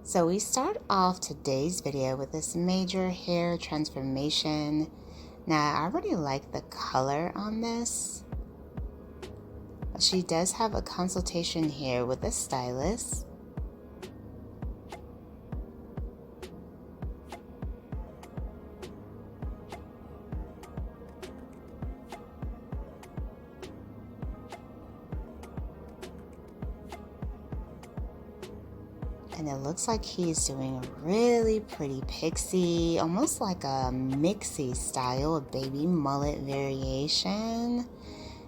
So we start off today's video with this major hair transformation. Now I already like the color on this. She does have a consultation here with a stylist. And it looks like he's doing a really pretty pixie, almost like a mixie style, a baby mullet variation.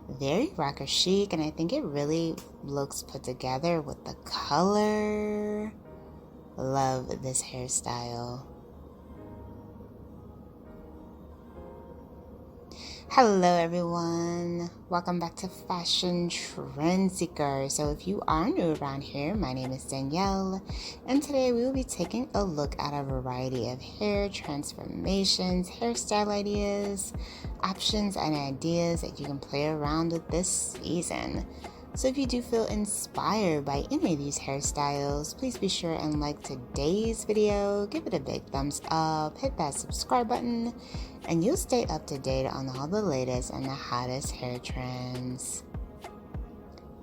Very rocker chic, and I think it really looks put together with the color. Love this hairstyle. Hello everyone, welcome back to Fashion Trend Seeker. So if you are new around here, my name is Danielle, and today we will be taking a look at a variety of hair transformations, hairstyle ideas, options, and ideas that you can play around with this season. So if you do feel inspired by any of these hairstyles, please be sure and like today's video, give it a big thumbs up, hit that subscribe button, and you'll stay up to date on all the latest and the hottest hair trends.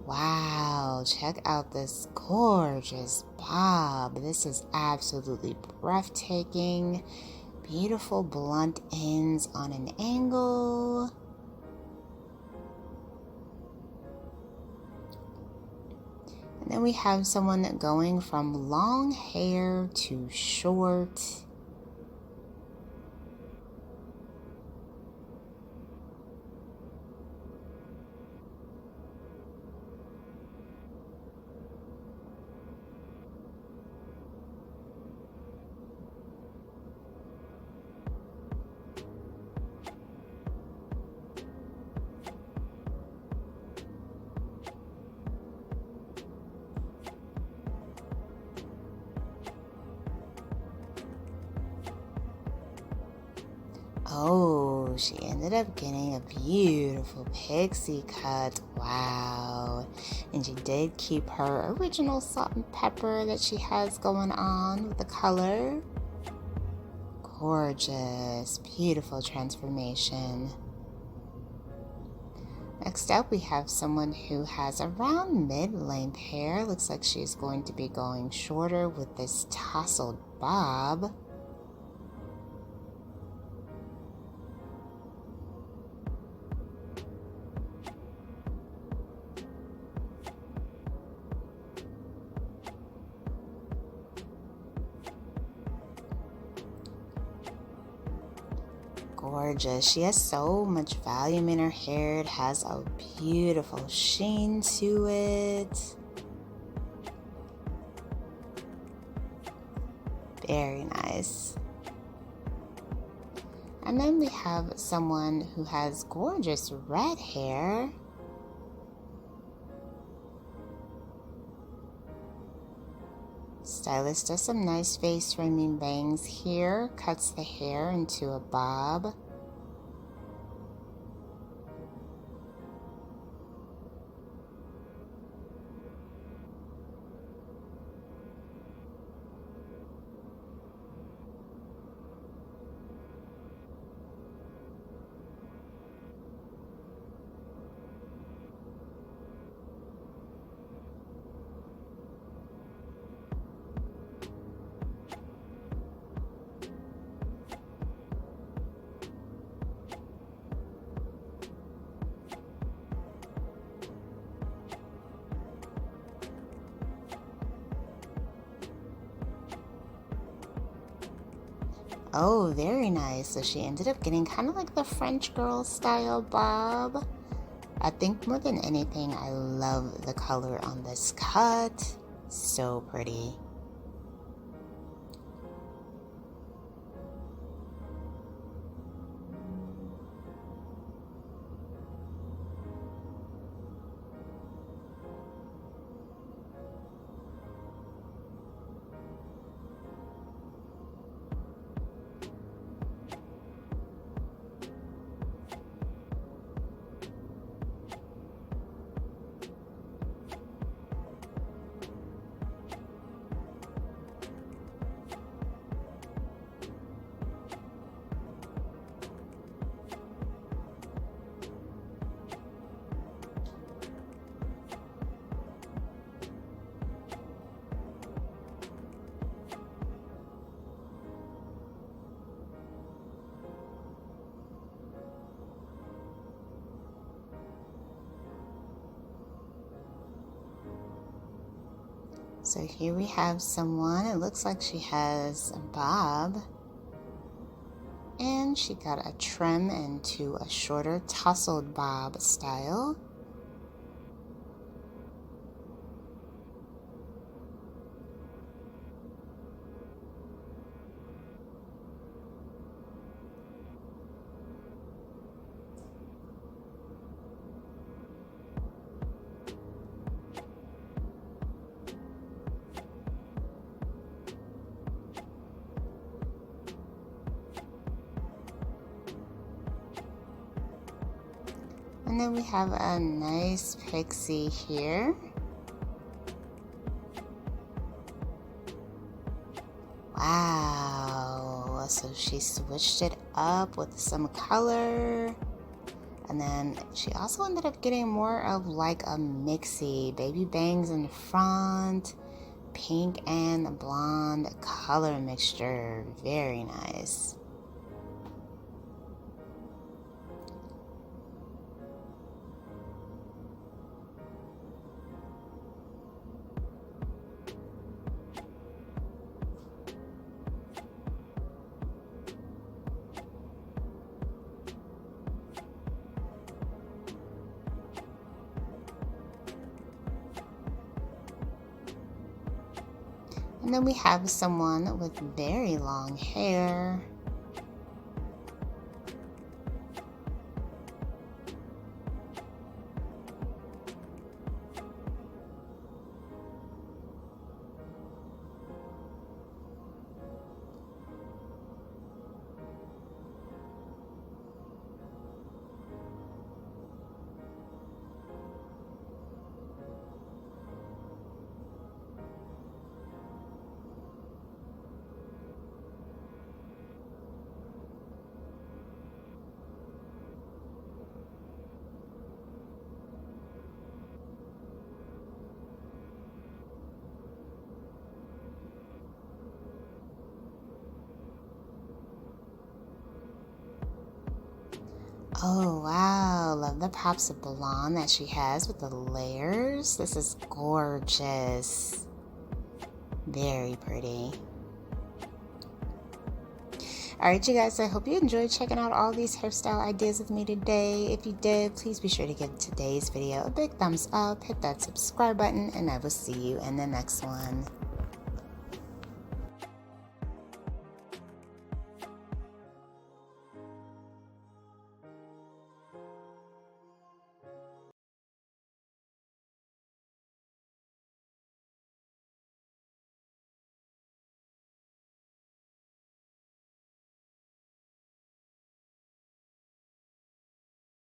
Wow, check out this gorgeous bob. This is absolutely breathtaking. Beautiful blunt ends on an angle. And then we have someone going from long hair to short. Oh, she ended up getting a beautiful pixie cut. Wow. And she did keep her original salt and pepper that she has going on with the color. Gorgeous, beautiful transformation. Next up, we have someone who has around mid-length hair. Looks like she's going to be going shorter with this tousled bob. Gorgeous. She has so much volume in her hair. It has a beautiful sheen to it. Very nice. And then we have someone who has gorgeous red hair. Stylist does some nice face framing bangs here, cuts the hair into a bob. Oh, very nice. So she ended up getting kind of like the French girl style bob. I think more than anything, I love the color on this cut. So pretty. So here we have someone, it looks like she has a bob, and she got a trim into a shorter tousled bob style. And then we have a nice pixie here. Wow, so she switched it up with some color. And then she also ended up getting more of like a mixie, baby bangs in the front, pink and blonde color mixture. Very nice. And then we have someone with very long hair. Oh wow, love the pops of blonde that she has with the layers. This is gorgeous. Very pretty. Alright you guys, I hope you enjoyed checking out all these hairstyle ideas with me today. If you did, please be sure to give today's video a big thumbs up, hit that subscribe button, and I will see you in the next one.